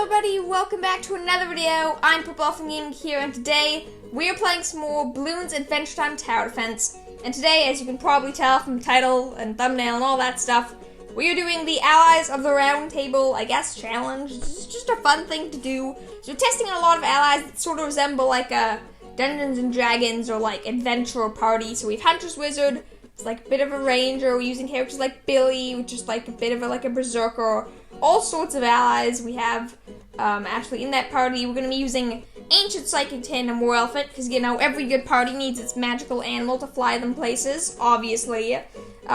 everybody, welcome back to another video. I'm Purple Gaming here, and today we are playing some more Bloons Adventure Time Tower Defense. And today, as you can probably tell from the title and thumbnail and all that stuff, we are doing the Allies of the Round Table, I guess, challenge. It's just a fun thing to do. So we're testing out a lot of allies that sort of resemble like a Dungeons and Dragons or like adventure party. So we have Huntress Wizard. It's like a bit of a ranger. We're using characters like Billy, which is like a bit of a berserker. All sorts of allies we have actually in that party. We're going to be using Ancient Psychic Tandem War Elephant because, you know, every good party needs its magical animal to fly them places, obviously.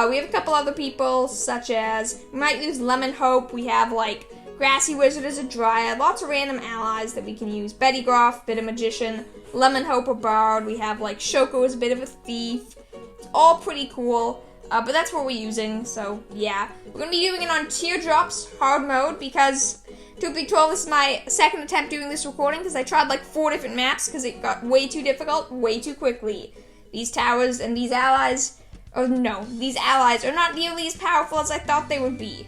We have a couple other people, such as, we might use Lemon Hope. We have, like, Grassy Wizard as a Dryad. Lots of random allies that we can use. Betty Groff, bit of Magician. Lemon Hope, a Bard. We have, like, Shoko as a bit of a Thief. It's all pretty cool. But that's what we're using, so yeah. We're going to be doing it on Teardrops hard mode because, truth be told, this is my second attempt doing this recording because I tried like 4 different maps because it got way too difficult, way too quickly. These towers and these allies, these allies are not nearly as powerful as I thought they would be.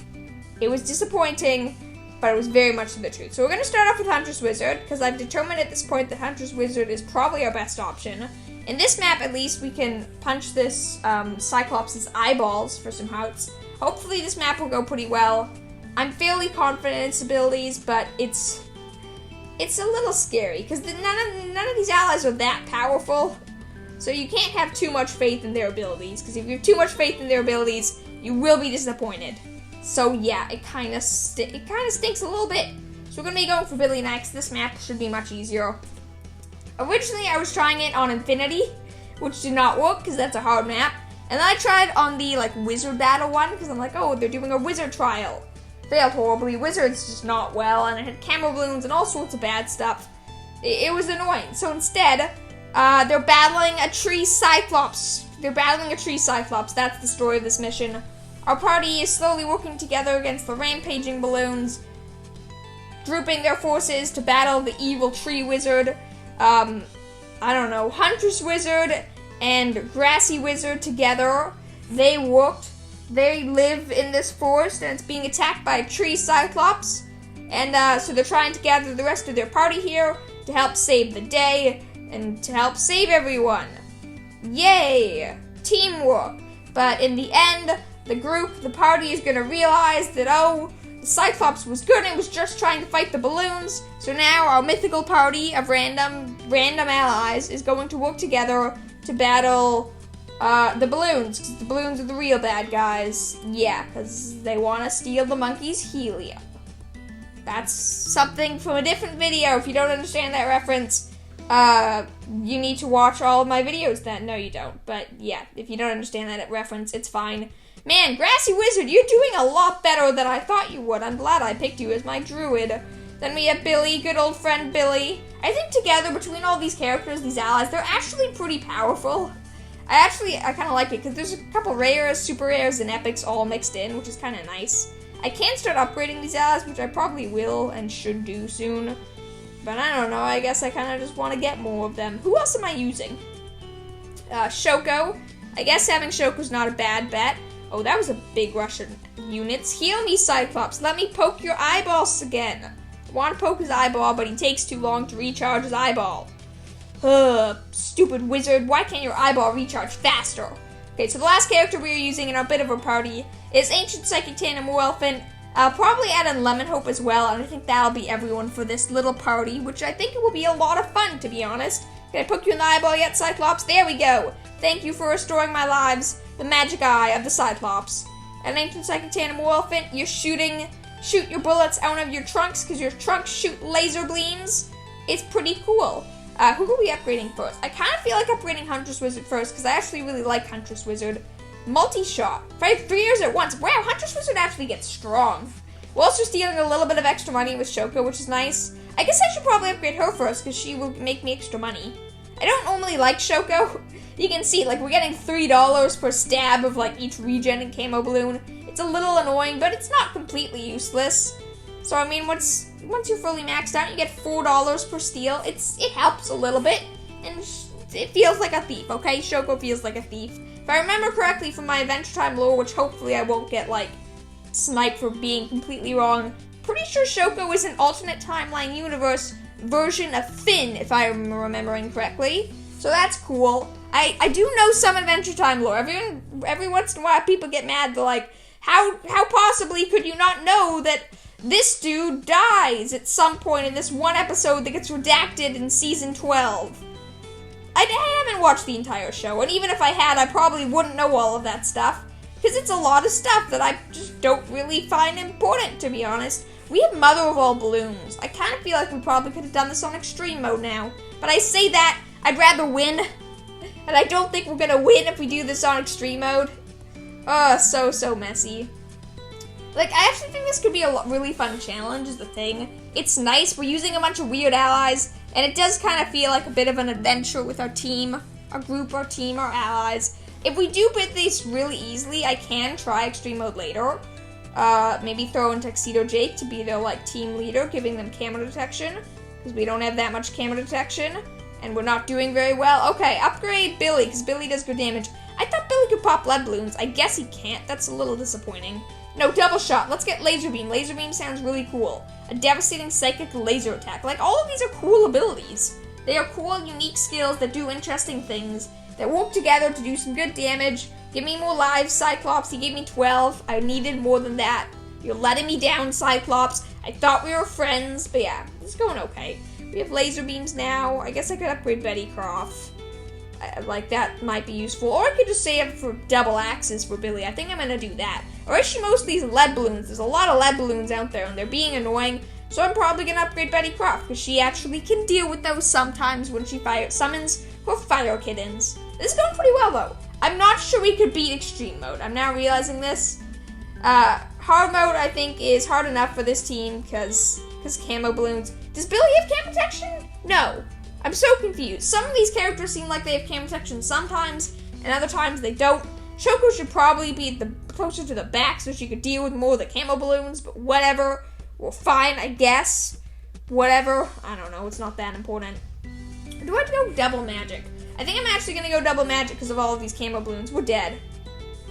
It was disappointing, but it was very much the truth. So we're going to start off with Huntress Wizard because I've determined at this point that Huntress Wizard is probably our best option. In this map, at least, we can punch this Cyclops' eyeballs for some hearts. Hopefully this map will go pretty well. I'm fairly confident in its abilities, but it's a little scary, because none of these allies are that powerful. So you can't have too much faith in their abilities, because if you have too much faith in their abilities, you will be disappointed. So yeah, it kind of stinks a little bit. So we're going to be going for Billy next. This map should be much easier. Originally, I was trying it on Infinity, which did not work because that's a hard map. And then I tried on the Wizard Battle one because I'm like, oh, they're doing a Wizard trial. Failed horribly. Wizard's just not well, and it had camera balloons and all sorts of bad stuff. It was annoying. So instead, they're battling a tree Cyclops. That's the story of this mission. Our party is slowly working together against the rampaging balloons, grouping their forces to battle the evil tree wizard. Huntress Wizard and Grassy Wizard together, they live in this forest, and it's being attacked by a tree Cyclops, and so they're trying to gather the rest of their party here to help save the day, and to help save everyone. Yay! Teamwork! But in the end, the party is gonna realize that, the Cyclops was good and was just trying to fight the balloons, so now our mythical party of random allies is going to work together to battle the balloons, because the balloons are the real bad guys. Yeah, because they want to steal the monkey's helium. That's something from a different video. If you don't understand that reference, you need to watch all of my videos then. No, you don't. But yeah, if you don't understand that reference, it's fine. Man, Grassy Wizard, you're doing a lot better than I thought you would. I'm glad I picked you as my druid. Then we have Billy, good old friend Billy. I think together, between all these characters, these allies, they're actually pretty powerful. I kind of like it, because there's a couple rares, super rares, and epics all mixed in, which is kind of nice. I can start upgrading these allies, which I probably will and should do soon. But I don't know, I guess I kind of just want to get more of them. Who else am I using? Shoko. I guess having Shoko's not a bad bet. Oh, that was a big rush of units. Heal me, Cyclops. Let me poke your eyeballs again. I want to poke his eyeball, but he takes too long to recharge his eyeball. Stupid wizard. Why can't your eyeball recharge faster? Okay, so the last character we are using in our bit of a party is Ancient Psychic Tandem War Elephant. Probably add in Lemon Hope as well, and I think that'll be everyone for this little party, which I think it will be a lot of fun, to be honest. Can I poke you in the eyeball yet, Cyclops? There we go. Thank you for restoring my lives. The magic eye of the Cyclops. An Ancient Psychic Tandem War Elephant, you shoot your bullets out of your trunks because your trunks shoot laser beams. It's pretty cool. Who are we upgrading first? I kind of feel like upgrading Huntress Wizard first because I actually really like Huntress Wizard. Multi-shot. Fight 3 years at once. Wow, Huntress Wizard actually gets strong. We're also stealing a little bit of extra money with Shoko, which is nice. I guess I should probably upgrade her first because she will make me extra money. I don't normally like Shoko. You can see, we're getting $3 per stab of, each regen and camo balloon. It's a little annoying, but it's not completely useless. So, I mean, once you're fully maxed out, you get $4 per steal. It helps a little bit, and it feels like a thief, okay? Shoko feels like a thief. If I remember correctly from my Adventure Time lore, which hopefully I won't get, sniped for being completely wrong, pretty sure Shoko is an alternate timeline universe version of Finn, if I'm remembering correctly. So that's cool. I do know some Adventure Time lore. Every once in a while, people get mad. They're like, how possibly could you not know that this dude dies at some point in this one episode that gets redacted in season 12? I haven't watched the entire show, and even if I had, I probably wouldn't know all of that stuff, because it's a lot of stuff that I just don't really find important, to be honest. We have Mother of All Bloons. I kind of feel like we probably could have done this on extreme mode now, but I say that, I'd rather win, and I don't think we're gonna win if we do this on extreme mode. So messy. Like, I actually think this could be a really fun challenge, is the thing. It's nice, we're using a bunch of weird allies, and it does kind of feel like a bit of an adventure with our team, our group, our team, our allies. If we do beat this really easily, I can try extreme mode later. Maybe throw in Tuxedo Jake to be their, like, team leader, giving them camera detection, because we don't have that much camera detection, and we're not doing very well. Okay, upgrade Billy, because Billy does good damage. I thought Billy could pop lead balloons. I guess he can't. That's a little disappointing. No, double shot. Let's get laser beam. Laser beam sounds really cool. A devastating psychic laser attack. Like, all of these are cool abilities. They are cool, unique skills that do interesting things, that work together to do some good damage. Give me more lives, Cyclops. He gave me 12. I needed more than that. You're letting me down, Cyclops. I thought we were friends, but yeah, it's going okay. We have laser beams now. I guess I could upgrade Betty Croft. Like, that might be useful. Or I could just save for double axes for Billy. I think I'm gonna do that. Or actually, most of these lead balloons. There's a lot of lead balloons out there, and they're being annoying. So I'm probably gonna upgrade Betty Croft, because she actually can deal with those sometimes when she summons her fire kittens. This is going pretty well, though. I'm not sure we could beat extreme mode. I'm now realizing this. Hard mode, I think, is hard enough for this team, because camo balloons. Does Billy have camo protection? No. I'm so confused. Some of these characters seem like they have camo protection sometimes, and other times they don't. Shoko should probably be closer to the back so she could deal with more of the camo balloons, but whatever. We're fine, I guess. Whatever. I don't know. It's not that important. Do I have to go double magic? I think I'm actually going to go double magic because of all of these camo balloons. We're dead.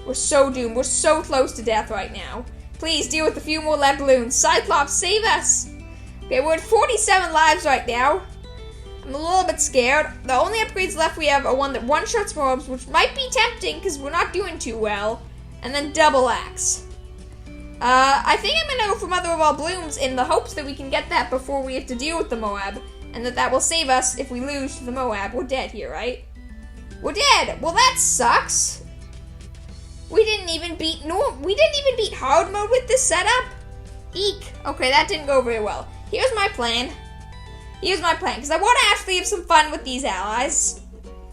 We're so doomed. We're so close to death right now. Please deal with a few more lead balloons. Cyclops, save us! Okay, we're at 47 lives right now. I'm a little bit scared. The only upgrades left we have are one that one-shots mobs, which might be tempting because we're not doing too well. And then double axe. I think I'm gonna go for Mother of All Bloons in the hopes that we can get that before we have to deal with the Moab, and that will save us if we lose to the Moab. We're dead here, right? We're dead! Well, that sucks. We didn't even beat hard mode with this setup? Eek. Okay, that didn't go very well. Here's my plan, because I want to actually have some fun with these allies.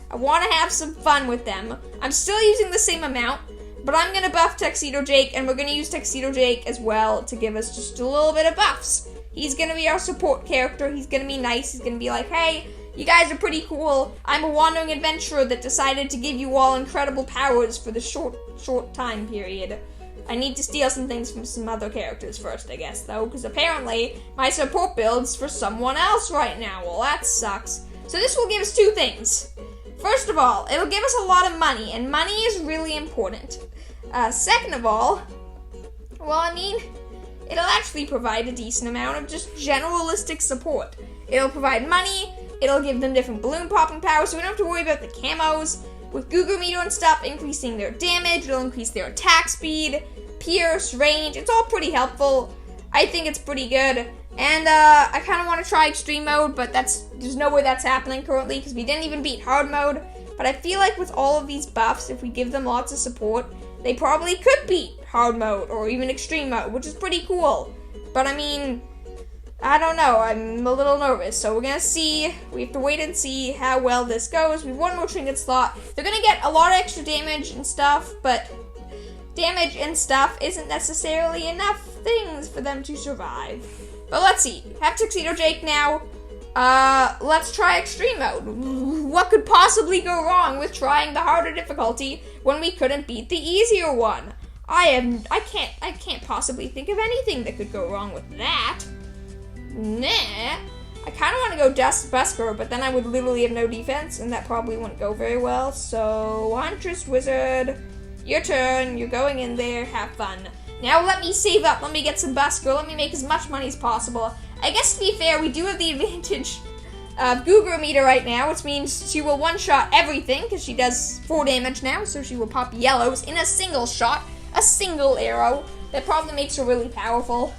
I want to have some fun with them. I'm still using the same amount, but I'm going to buff Tuxedo Jake, and we're going to use Tuxedo Jake as well to give us just a little bit of buffs. He's going to be our support character. He's going to be nice. He's going to be like, hey, you guys are pretty cool. I'm a wandering adventurer that decided to give you all incredible powers for the short time period. I need to steal some things from some other characters first, I guess, though, because apparently my support build's for someone else right now. Well, that sucks. So this will give us two things. First of all, it'll give us a lot of money, and money is really important. Second of all, well, I mean, it'll actually provide a decent amount of just generalistic support. It'll provide money, it'll give them different balloon popping powers, so we don't have to worry about the camos. With Gugu Meter and stuff increasing their damage, it'll increase their attack speed, pierce, range. It's all pretty helpful. I think it's pretty good. And I kind of want to try extreme mode, but there's no way that's happening currently because we didn't even beat hard mode. But I feel like with all of these buffs, if we give them lots of support, they probably could beat hard mode or even extreme mode, which is pretty cool. But I mean, I don't know. I'm a little nervous. So we're going to see. We have to wait and see how well this goes. We have one more trinket slot. They're going to get a lot of extra damage and stuff, but damage and stuff isn't necessarily enough things for them to survive. But let's see. Have Tuxedo Jake now. Let's try extreme mode. What could possibly go wrong with trying the harder difficulty when we couldn't beat the easier one? I can't possibly think of anything that could go wrong with that. Nah. I kind of want to go Busker, but then I would literally have no defense, and that probably wouldn't go very well. So, Huntress Wizard, your turn. You're going in there. Have fun. Now let me save up, let me get some buffs, girl, let me make as much money as possible. I guess to be fair, we do have the advantage of Goo Meter right now, which means she will one-shot everything, because she does 4 damage now, so she will pop yellows in a single shot, a single arrow. That probably makes her really powerful.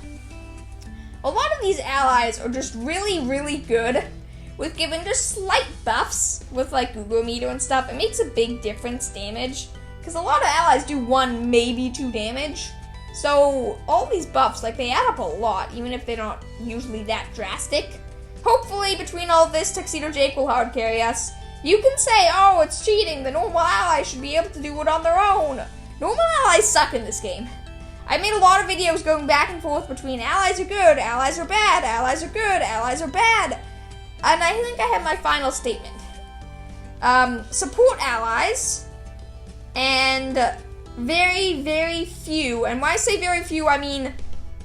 A lot of these allies are just really, really good with giving just slight buffs with like Goo Meter and stuff. It makes a big difference damage, because a lot of allies do 1, maybe 2 damage. So all these buffs, like, they add up a lot, even if they're not usually that drastic. Hopefully, between all of this, Tuxedo Jake will hard carry us. You can say, oh, it's cheating, the normal allies should be able to do it on their own. Normal allies suck in this game. I made a lot of videos going back and forth between allies are good, allies are bad, allies are good, allies are bad. And I think I have my final statement. Support allies, and very, very few, and when I say very few, I mean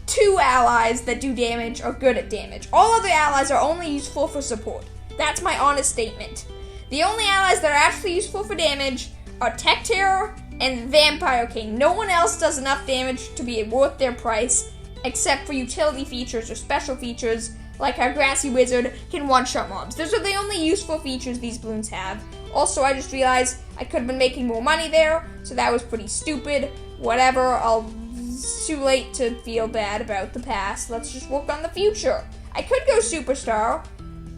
2 allies that do damage are good at damage. All other allies are only useful for support. That's my honest statement. The only allies that are actually useful for damage are Tech Terror and Vampire King. No one else does enough damage to be worth their price, except for utility features or special features, like our Grassy Wizard can one-shot mobs. Those are the only useful features these Bloons have. Also, I just realized I could have been making more money there, so that was pretty stupid. Whatever, it's too late to feel bad about the past. Let's just work on the future. I could go Superstar,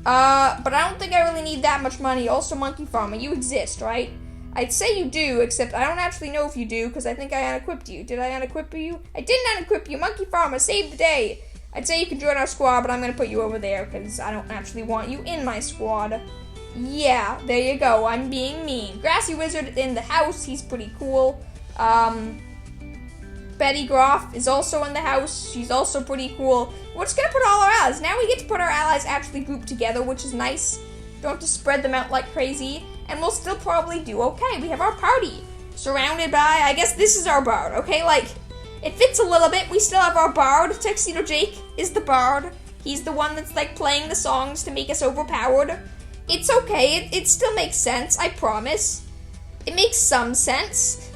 but I don't think I really need that much money. Also, Monkey Farmer, you exist, right? I'd say you do, except I don't actually know if you do, because I think I unequipped you. Did I unequip you? I didn't unequip you. Monkey Farmer, save the day. I'd say you can join our squad, but I'm going to put you over there, because I don't actually want you in my squad. Yeah, there you go. I'm being mean. Grassy Wizard in the house. He's pretty cool. Betty Groff is also in the house. She's also pretty cool. We're just going to put all our allies. Now we get to put our allies actually grouped together, which is nice. Don't have to spread them out like crazy. And we'll still probably do okay. We have our party surrounded by, I guess this is our bard, okay? Like, it fits a little bit. We still have our bard. Tuxedo Jake is the bard. He's the one that's, like, playing the songs to make us overpowered. It's okay. It still makes sense, I promise. It makes some sense.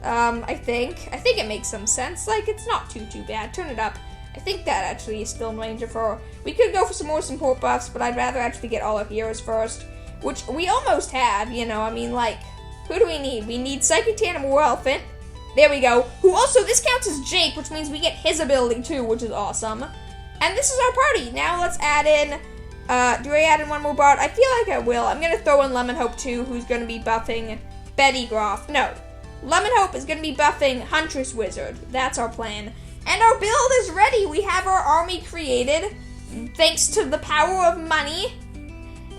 I think it makes some sense. Like, it's not too bad. Turn it up. I think that actually is still in range of her. We could go for some more support buffs, but I'd rather actually get all our heroes first. Which we almost have, you know, I mean, like, who do we need? We need Psychic Tanimal Elephant. There we go. Who also, this counts as Jake, which means we get his ability too, which is awesome. And this is our party. Now let's add in, do I add in one more bard? I feel like I will. I'm going to throw in Lemon Hope too, who's going to be buffing Betty Groff. No, Lemon Hope is going to be buffing Huntress Wizard. That's our plan. And our build is ready. We have our army created, thanks to the power of money.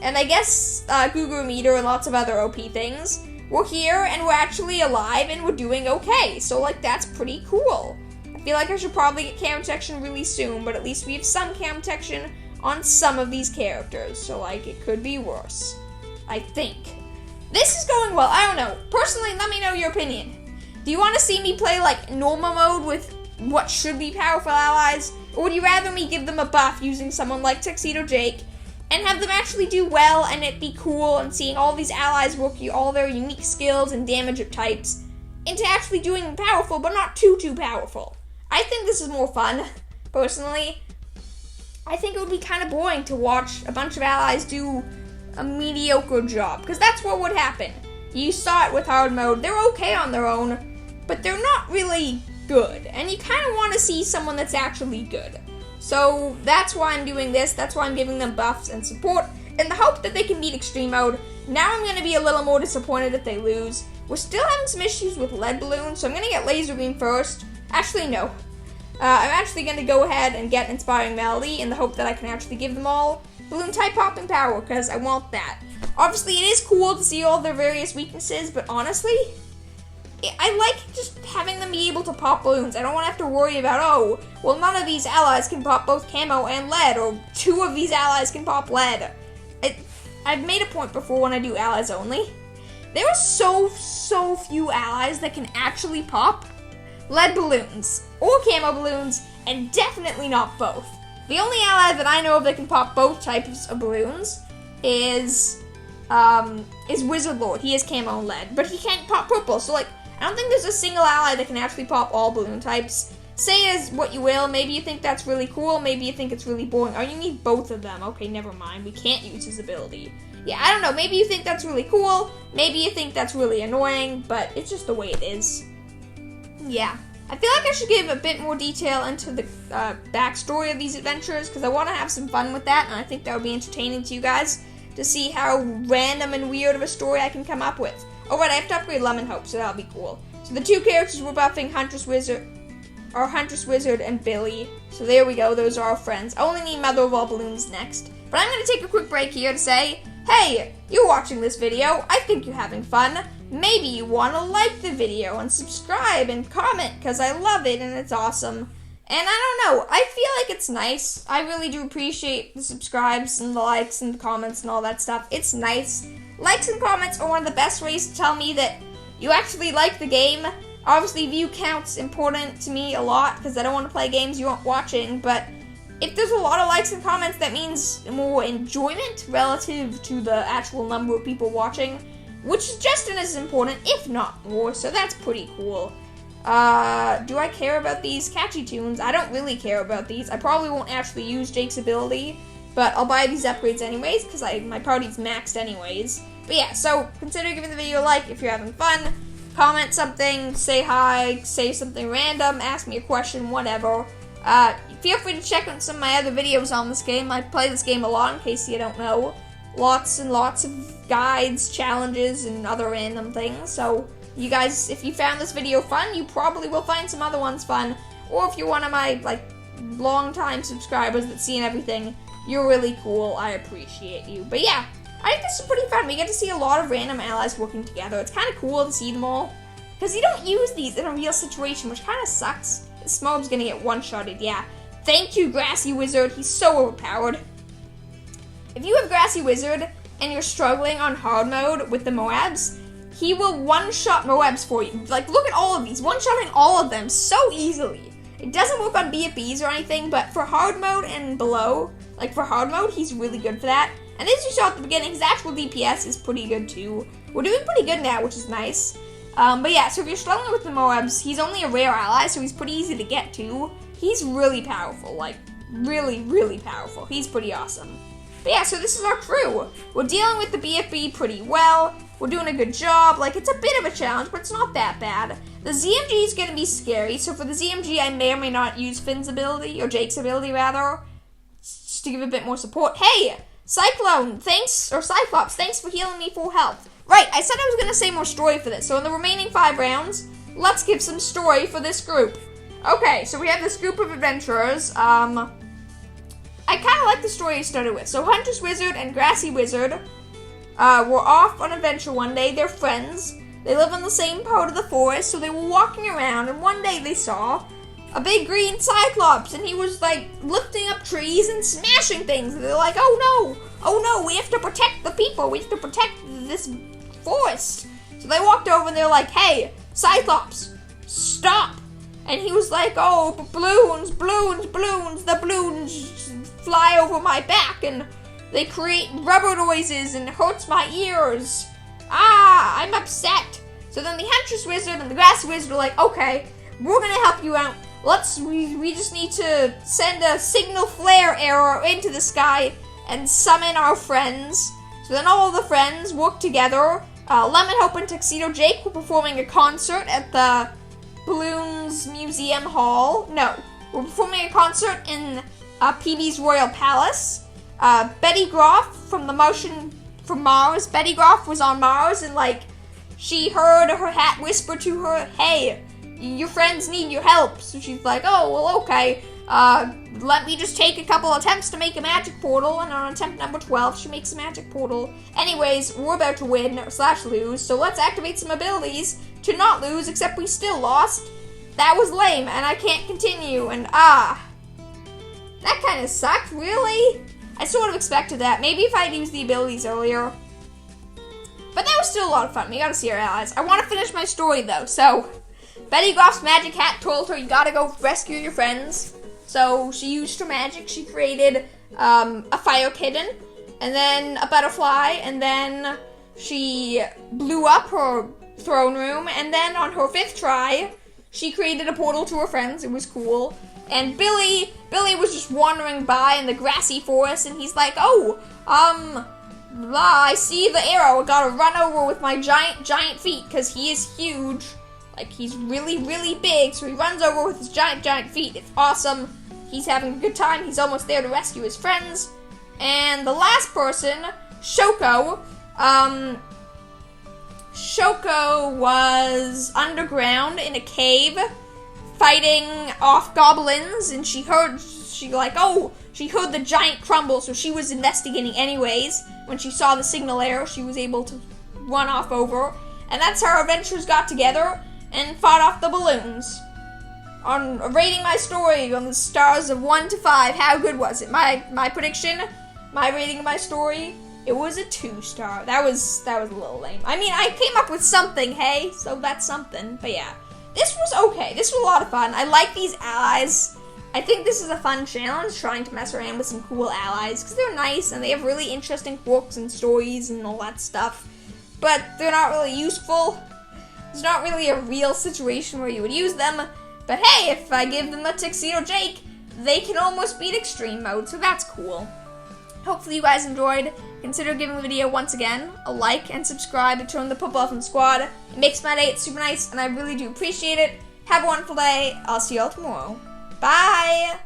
And I guess Goo Meter and lots of other OP things. We're here and we're actually alive and we're doing okay. So, like, that's pretty cool. I feel like I should probably get cam protection really soon, but at least we have some cam protection on some of these characters. So, like, it could be worse. I think. This is going well. I don't know. Personally, let me know your opinion. Do you want to see me play, like, normal mode with what should be powerful allies? Or would you rather me give them a buff using someone like Tuxedo Jake and have them actually do well and it be cool and seeing all these allies work all their unique skills and damage types into actually doing powerful, but not too powerful? I think this is more fun, personally. I think it would be kind of boring to watch a bunch of allies do a mediocre job, because that's what would happen. You saw it with hard mode. They're okay on their own, but they're not really good, and you kind of want to see someone that's actually good. So that's why I'm doing this. That's why I'm giving them buffs and support in the hope that they can beat extreme mode. Now I'm going to be a little more disappointed if they lose. We're still having some issues with lead balloons, so I'm going to get laser beam first. Actually, no. I'm actually going to go ahead and get inspiring melody in the hope that I can actually give them all balloon type popping power, because I want that. Obviously, it is cool to see all their various weaknesses, but honestly, I like just having them be able to pop balloons. I don't want to have to worry about, oh, well, none of these allies can pop both camo and lead, or 2 of these allies can pop lead. I've made a point before when I do allies only. There are so few allies that can actually pop lead balloons or camo balloons, and definitely not both. The only ally that I know of that can pop both types of balloons is Wizard Lord. He has camo and lead, but he can't pop purple, so, like, I don't think there's a single ally that can actually pop all balloon types. Say as what you will, maybe you think that's really cool, maybe you think it's really boring. Oh, you need both of them. Okay, never mind. We can't use his ability. Yeah, I don't know. Maybe you think that's really cool, maybe you think that's really annoying, but it's just the way it is. Yeah. I feel like I should give a bit more detail into the backstory of these adventures, because I want to have some fun with that, and I think that would be entertaining to you guys to see how random and weird of a story I can come up with. Oh, right, I have to upgrade Lemon Hope, so that'll be cool. So the two characters we're buffing, Huntress Wizard and Billy. So there we go, those are our friends. I only need Mother of All Balloons next. But I'm going to take a quick break here to say, hey, you're watching this video, I think you're having fun. Maybe you want to like the video and subscribe and comment, because I love it and it's awesome. And I don't know, I feel like it's nice. I really do appreciate the subscribes and the likes and the comments and all that stuff. It's nice. Likes and comments are one of the best ways to tell me that you actually like the game. Obviously, view count's important to me a lot, because I don't want to play games you aren't watching, but if there's a lot of likes and comments, that means more enjoyment relative to the actual number of people watching, which is just as important, if not more, so that's pretty cool. Do I care about these catchy tunes? I don't really care about these. I probably won't actually use Jake's ability, but I'll buy these upgrades anyways, because my party's maxed anyways. But yeah, so consider giving the video a like if you're having fun. Comment something, say hi, say something random, ask me a question, whatever. Feel free to check out some of my other videos on this game. I play this game a lot, in case you don't know. Lots and lots of guides, challenges, and other random things. So, you guys, if you found this video fun, you probably will find some other ones fun. Or if you're one of my, long-time subscribers that's seen everything, you're really cool. I appreciate you. But yeah, I think this is pretty fun. We get to see a lot of random allies working together. It's kind of cool to see them all, because you don't use these in a real situation, which kind of sucks. This mob's gonna get one-shotted, yeah. Thank you, Grassy Wizard. He's so overpowered. If you have Grassy Wizard and you're struggling on hard mode with the Moabs, he will one-shot Moabs for you. Look at all of these. One-shotting all of them so easily. It doesn't work on BFBs or anything, but for hard mode and below, for hard mode, he's really good for that. And as you saw at the beginning, his actual DPS is pretty good too. We're doing pretty good now, which is nice. But yeah, so if you're struggling with the Moabs, he's only a rare ally, so he's pretty easy to get to. He's really powerful, really, really powerful. He's pretty awesome. But yeah, so this is our crew. We're dealing with the BFB pretty well. We're doing a good job. It's a bit of a challenge, but it's not that bad. The ZMG is going to be scary, so for the ZMG, I may or may not use Finn's ability, or Jake's ability, rather, just to give a bit more support. Hey, Cyclone, thanks, or Cyclops, thanks for healing me full health. Right, I said I was going to say more story for this, so in the remaining 5 rounds, let's give some story for this group. Okay, so we have this group of adventurers. I kind of like the story I started with. So Huntress Wizard and Grassy Wizard were off on an adventure one day. They're friends. They live in the same part of the forest, so they were walking around, and one day they saw a big green Cyclops, and he was, lifting up trees and smashing things. And they're like, oh no, we have to protect the people. We have to protect this forest. So they walked over, and they're like, hey, Cyclops, stop. And he was like, oh, balloons, the balloons fly over my back, and they create rubber noises, and it hurts my ears. I'm upset. So then the Huntress Wizard and the Grass Wizard are like, okay, we're gonna help you out. We just need to send a signal flare arrow into the sky and summon our friends. So then all of the friends work together. Lemon Hope and Tuxedo Jake were performing a concert at the Bloons Museum Hall. No, we're performing a concert in PB's Royal Palace. Betty Groff from The Martian from Mars. Betty Groff was on Mars, and she heard her hat whisper to her, hey, your friends need your help. So she's like, oh, well, okay. Let me just take a couple attempts to make a magic portal, and on attempt number 12, she makes a magic portal. Anyways, we're about to win/lose, so let's activate some abilities to not lose, except we still lost. That was lame, and I can't continue, and that kind of sucked, really? I sort of expected that. Maybe if I'd used the abilities earlier. But that was still a lot of fun. We gotta see our allies. I want to finish my story, though, so Betty Groff's magic hat told her, you gotta go rescue your friends. So she used her magic. She created a fire kitten, and then a butterfly, and then she blew up her throne room, and then on her 5th try, she created a portal to her friends. It was cool. And Billy was just wandering by in the grassy forest, and he's like, oh, I see the arrow. I gotta run over with my giant feet, because he is huge. Like, he's really, really big, so he runs over with his giant feet. It's awesome. He's having a good time. He's almost there to rescue his friends. And the last person, Shoko, Shoko was underground in a cave fighting off goblins, and she heard the giant crumble, so she was investigating anyways. When she saw the signal arrow, she was able to run off over, and that's how our adventurers got together and fought off the Bloons. On rating my story on the stars of 1 to 5, how good was it? My prediction, my rating of my story, it was a 2-star. That was a little lame. I mean, I came up with something, hey, so that's something. But yeah, this was okay. This was a lot of fun. I like these allies. I think this is a fun challenge, trying to mess around with some cool allies, because they're nice and they have really interesting quirks and stories and all that stuff. But they're not really useful. It's not really a real situation where you would use them. But hey, if I give them a Tuxedo Jake, they can almost beat extreme mode, so that's cool. Hopefully you guys enjoyed. Consider giving the video once again a like and subscribe to join the Puffin Squad. It makes my day, it's super nice, and I really do appreciate it. Have a wonderful day. I'll see y'all tomorrow. Bye!